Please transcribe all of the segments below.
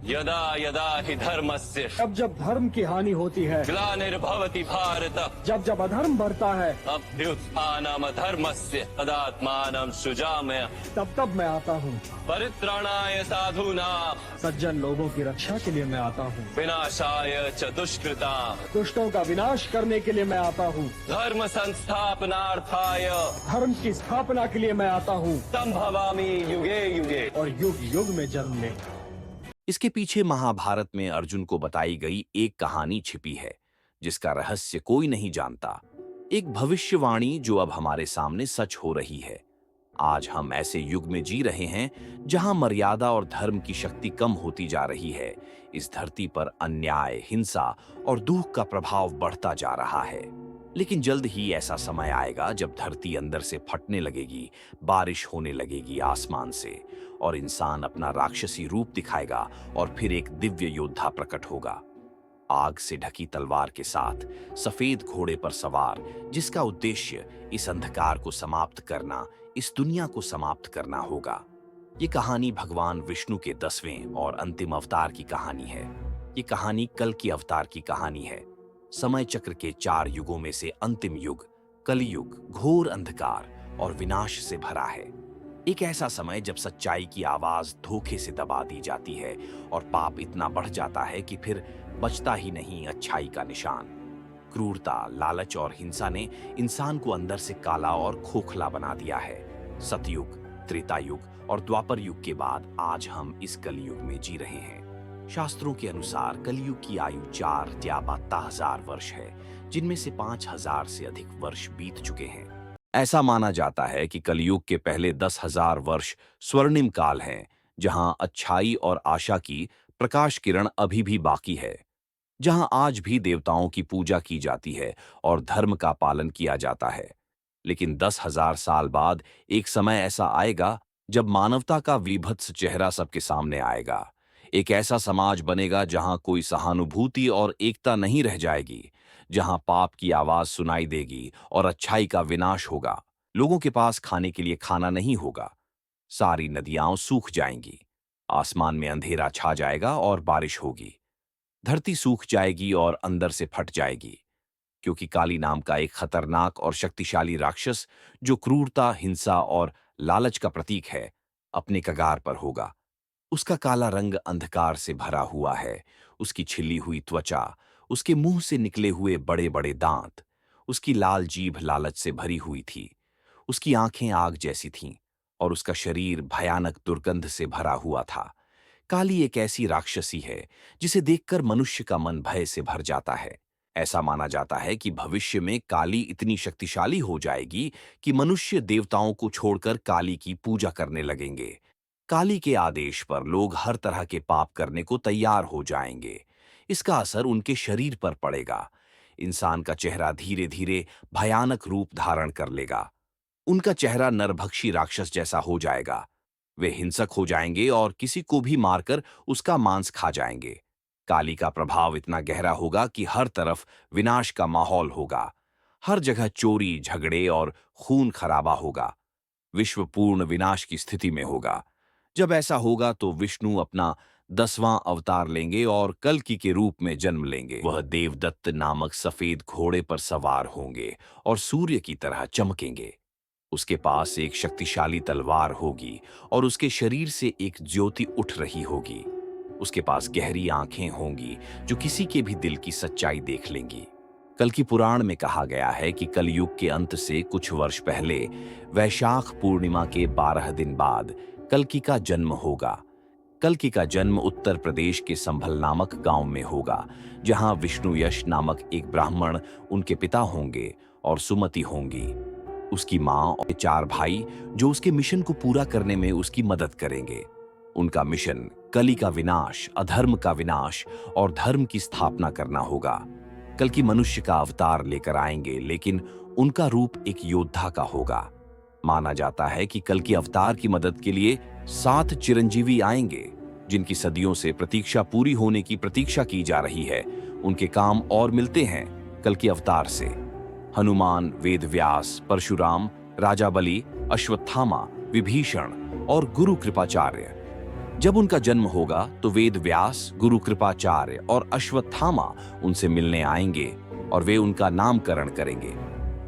यदा यदा हि धर्मस्य जब जब धर्म की हानि होती है, ग्लानिर्भवति भारत जब जब अधर्म बढ़ता है, अभ्युत्थानम धर्मस्य तदात्मानं सृजाम्य तब तब मैं आता हूँ। परित्राणाय साधूनां सज्जन लोगों की रक्षा के लिए मैं आता हूँ। विनाशाय च दुष्कृतां दुष्टों का विनाश करने के लिए मैं आता हूँ। धर्म संस्थापनार्थाय धर्म की स्थापना के लिए मैं आता हूँ संभवामि युगे युगे। और युग युग में जन्म ले। इसके पीछे महाभारत में अर्जुन को बताई गई एक कहानी छिपी है जिसका रहस्य कोई नहीं जानता। एक भविष्यवाणी जो अब हमारे सामने सच हो रही है। आज हम ऐसे युग में जी रहे हैं जहां मर्यादा और धर्म की शक्ति कम होती जा रही है। इस धरती पर अन्याय, हिंसा और दुख का प्रभाव बढ़ता जा रहा है। लेकिन जल्द ही ऐसा समय आएगा जब धरती अंदर से फटने लगेगी, बारिश होने लगेगी आसमान से, और इंसान अपना राक्षसी रूप दिखाएगा और फिर एक दिव्य योद्धा प्रकट होगा, आग से ढकी तलवार के साथ, सफेद घोड़े पर सवार, जिसका उद्देश्य इस अंधकार को समाप्त करना, इस दुनिया को समाप्त करना होगा। ये कहानी भगवान विष्णु के 10वें और अंतिम अवतार की कहानी है। ये कहानी कल की अवतार की कहानी है। समय चक्र के 4 युगों में से अंतिम युग कलियुग घोर अंधकार और विनाश से भरा है। एक ऐसा समय जब सच्चाई की आवाज धोखे से दबा दी जाती है और पाप इतना बढ़ जाता है कि फिर बचता ही नहीं अच्छाई का निशान। क्रूरता, लालच और हिंसा ने इंसान को अंदर से काला और खोखला बना दिया है। सतयुग, त्रेता युग और द्वापर युग के बाद आज हम इस कलयुग में जी रहे हैं। शास्त्रों के अनुसार कलयुग की आयु 4 या 72,000 वर्ष है, जिनमें से 5,000 से अधिक वर्ष बीत चुके हैं। ऐसा माना जाता है कि कलयुग के पहले 10,000 वर्ष स्वर्णिम काल हैं, जहां अच्छाई और आशा की प्रकाश किरण अभी भी बाकी है, जहां आज भी देवताओं की पूजा की जाती है और धर्म का पालन किया जाता है। लेकिन 10,000 साल बाद एक समय ऐसा आएगा जब मानवता का विभत्स चेहरा सबके सामने आएगा। एक ऐसा समाज बनेगा जहां कोई सहानुभूति और एकता नहीं रह जाएगी, जहां पाप की आवाज सुनाई देगी और अच्छाई का विनाश होगा। लोगों के पास खाने के लिए खाना नहीं होगा, सारी नदियां सूख जाएंगी, आसमान में अंधेरा छा जाएगा और बारिश होगी, धरती सूख जाएगी और अंदर से फट जाएगी, क्योंकि काली नाम का एक खतरनाक और शक्तिशाली राक्षस जो क्रूरता, हिंसा और लालच का प्रतीक है, अपने कगार पर होगा। उसका काला रंग अंधकार से भरा हुआ है, उसकी छिली हुई त्वचा, उसके मुंह से निकले हुए बड़े बड़े दांत, उसकी लाल जीभ लालच से भरी हुई थी, उसकी आंखें आग जैसी थीं और उसका शरीर भयानक दुर्गंध से भरा हुआ था। काली एक ऐसी राक्षसी है जिसे देखकर मनुष्य का मन भय से भर जाता है। ऐसा माना जाता है कि भविष्य में काली इतनी शक्तिशाली हो जाएगी कि मनुष्य देवताओं को छोड़कर काली की पूजा करने लगेंगे। काली के आदेश पर लोग हर तरह के पाप करने को तैयार हो जाएंगे। इसका असर उनके शरीर पर पड़ेगा। इंसान का चेहरा धीरे धीरे भयानक रूप धारण कर लेगा। उनका चेहरा नरभक्षी राक्षस जैसा हो जाएगा। वे हिंसक हो जाएंगे और किसी को भी मारकर उसका मांस खा जाएंगे। काली का प्रभाव इतना गहरा होगा कि हर तरफ विनाश का माहौल होगा। हर जगह चोरी, झगड़े और खून खराबा होगा। विश्व पूर्ण विनाश की स्थिति में होगा। जब ऐसा होगा तो विष्णु अपना 10वां अवतार लेंगे और कल्कि के रूप में जन्म लेंगे। वह देवदत्त नामक सफेद घोड़े पर सवार होंगे और सूर्य की तरह चमकेंगे। उसके पास एक शक्तिशाली तलवार होगी और उसके शरीर से एक ज्योति उठ रही होगी। उसके पास गहरी आंखें होंगी जो किसी के भी दिल की सच्चाई देख लेंगी। कल्कि पुराण में कहा गया है कि कलयुग के अंत से कुछ वर्ष पहले वैशाख पूर्णिमा के 12 दिन बाद कल्कि का जन्म होगा। कल्कि का जन्म उत्तर प्रदेश के संभल नामक गांव में होगा, जहां विष्णु यश नामक एक ब्राह्मण उनके पिता होंगे और सुमति होंगी, उसकी मां और 4 भाई जो उसके मिशन को पूरा करने में उसकी मदद करेंगे। उनका मिशन कली का विनाश, अधर्म का विनाश और धर्म की स्थापना करना होगा। कल्कि मनुष्य का अवतार लेकर आएंगे, लेकिन उनका रूप एक योद्धा का होगा। माना जाता है कि कल्कि अवतार की मदद के लिए 7 चिरंजीवी आएंगे, जिनकी सदियों से प्रतीक्षा पूरी होने की प्रतीक्षा की जा रही है। उनके काम और मिलते हैं कल्कि अवतार से। हनुमान, वेदव्यास, परशुराम, राजा बलि, अश्वत्थामा, विभीषण और गुरु कृपाचार्य। जब उनका जन्म होगा तो वेद व्यास, गुरु कृपाचार्य और अश्वत्थामा उनसे मिलने आएंगे और वे उनका नामकरण करेंगे।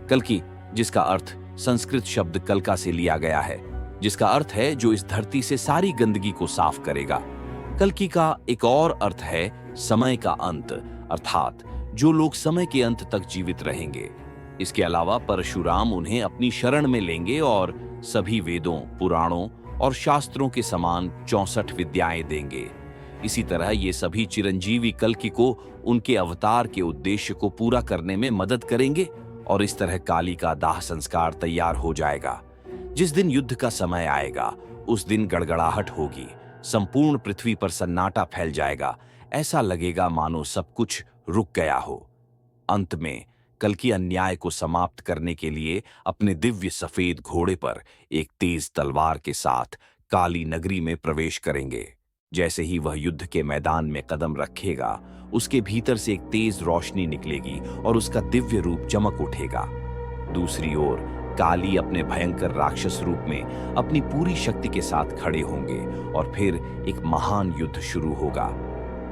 कल्कि, जिसका अर्थ संस्कृत शब्द कलका से लिया गया है, जिसका अर्थ है जो इस धरती से सारी गंदगी को साफ करेगा। कल्कि का एक और अर्थ है समय का अंत, अर्थात जो लोग समय के अंत तक जीवित रहेंगे। इसके अलावा परशुराम उन्हें अपनी शरण में लेंगे और सभी वेदों, पुराणों और शास्त्रों के समान 64 विद्याएं देंगे। इसी तरह ये सभी चिरंजीवी कल्कि को उनके अवतार के उद्देश्य को पूरा करने में मदद करेंगे और इस तरह काली का दाह संस्कार तैयार हो जाएगा। जिस दिन युद्ध का समय आएगा उस दिन गड़गड़ाहट होगी, संपूर्ण पृथ्वी पर सन्नाटा फैल जाएगा, ऐसा लगेगा मानो सब कुछ रुक गया हो। अंत में कल्कि अन्याय को समाप्त करने के लिए अपने दिव्य सफेद घोड़े पर एक तेज तलवार के साथ काली नगरी में प्रवेश करेंगे। जैसे ही वह युद्ध के मैदान में कदम रखेगा, उसके भीतर से एक तेज रोशनी निकलेगी और उसका दिव्य रूप चमक उठेगा। दूसरी ओर काली अपने भयंकर राक्षस रूप में अपनी पूरी शक्ति के साथ खड़े होंगे और फिर एक महान युद्ध शुरू होगा।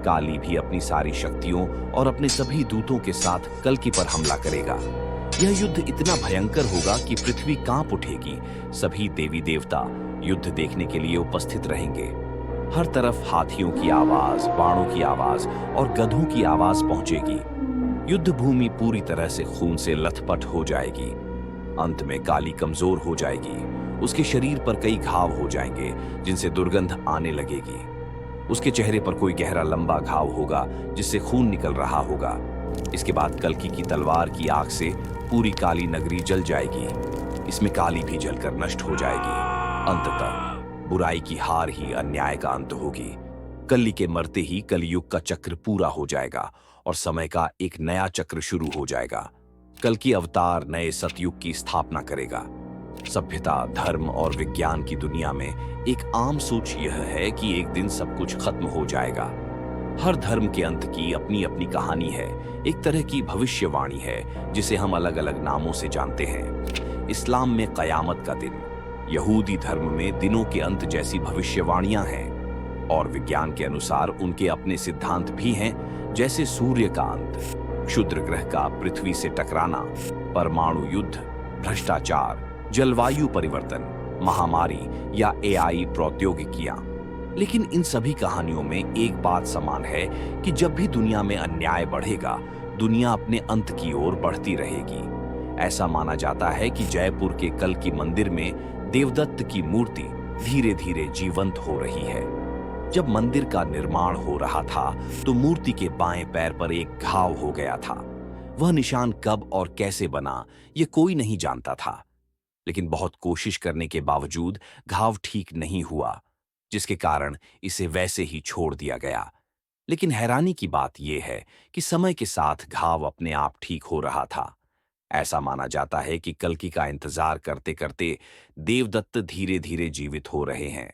काली भी अपनी सारी शक्तियों और अपने सभी दूतों के साथ कल्कि पर हमला करेगा। यह युद्ध इतना भयंकर होगा कि पृथ्वी कांप उठेगी। सभी देवी देवता युद्ध देखने के लिए उपस्थित रहेंगे। हर तरफ हाथियों की आवाज, बाणों की आवाज और गधों की आवाज पहुंचेगी। युद्ध भूमि पूरी तरह से खून से लथपथ हो जाएगी। अंत में काली कमजोर हो जाएगी। उसके शरीर पर कई घाव हो जाएंगे जिनसे दुर्गंध आने लगेगी। उसके चेहरे पर कोई गहरा लंबा घाव होगा जिससे खून निकल रहा होगा। इसके बाद कल्कि की तलवार की आग से पूरी काली नगरी जल जाएगी। इसमें काली भी जलकर नष्ट हो जाएगी। अंततः बुराई की हार ही अन्याय का अंत होगी। कल्कि के मरते ही कलयुग का चक्र पूरा हो जाएगा और समय का एक नया चक्र शुरू हो जाएगा। कल्कि अवतार नए सतयुग की स्थापना करेगा। सभ्यता, धर्म और विज्ञान की दुनिया में एक आम सोच यह है कि एक दिन सब कुछ खत्म हो जाएगा। हर धर्म के अंत की अपनी अपनी कहानी है, एक तरह की भविष्यवाणी है जिसे हम अलग अलग नामों से जानते हैं। इस्लाम में कयामत का दिन, यहूदी धर्म में दिनों के अंत जैसी भविष्यवाणियां हैं और विज्ञान के अनुसार उनके अपने सिद्धांत भी हैं, जैसे सूर्य का अंत, क्षुद्र ग्रह का पृथ्वी से टकराना, परमाणु युद्ध, भ्रष्टाचार, जलवायु परिवर्तन, महामारी या एआई प्रौद्योगिकियां। लेकिन इन सभी कहानियों में एक बात समान है कि जब भी दुनिया में अन्याय बढ़ेगा, दुनिया अपने अंत की ओर बढ़ती रहेगी। ऐसा माना जाता है कि जयपुर के कल्कि मंदिर में देवदत्त की मूर्ति धीरे धीरे जीवंत हो रही है। जब मंदिर का निर्माण हो रहा था तो मूर्ति के बाएं पैर पर एक घाव हो गया था। वह निशान कब और कैसे बना ये कोई नहीं जानता था, लेकिन बहुत कोशिश करने के बावजूद घाव ठीक नहीं हुआ, जिसके कारण इसे वैसे ही छोड़ दिया गया। लेकिन हैरानी की बात यह है कि समय के साथ घाव अपने आप ठीक हो रहा था। ऐसा माना जाता है कि कल्कि का इंतजार करते करते देवदत्त धीरे धीरे जीवित हो रहे हैं।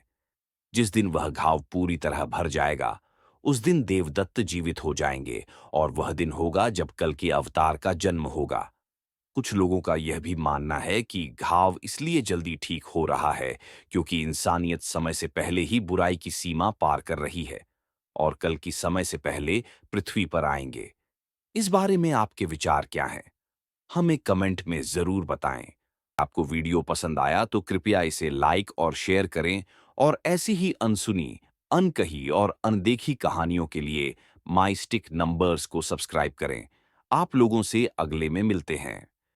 जिस दिन वह घाव पूरी तरह भर जाएगा, उस दिन देवदत्त जीवित हो जाएंगे और वह दिन होगा जब कल्कि अवतार का जन्म होगा। कुछ लोगों का यह भी मानना है कि घाव इसलिए जल्दी ठीक हो रहा है क्योंकि इंसानियत समय से पहले ही बुराई की सीमा पार कर रही है और कल्कि समय से पहले पृथ्वी पर आएंगे। इस बारे में आपके विचार क्या हैं? हमें कमेंट में जरूर बताएं। आपको वीडियो पसंद आया तो कृपया इसे लाइक और शेयर करें और ऐसी ही अनसुनी, अनकही और अनदेखी कहानियों के लिए माई स्टिक नंबर्स को सब्सक्राइब करें। आप लोगों से अगले में मिलते हैं।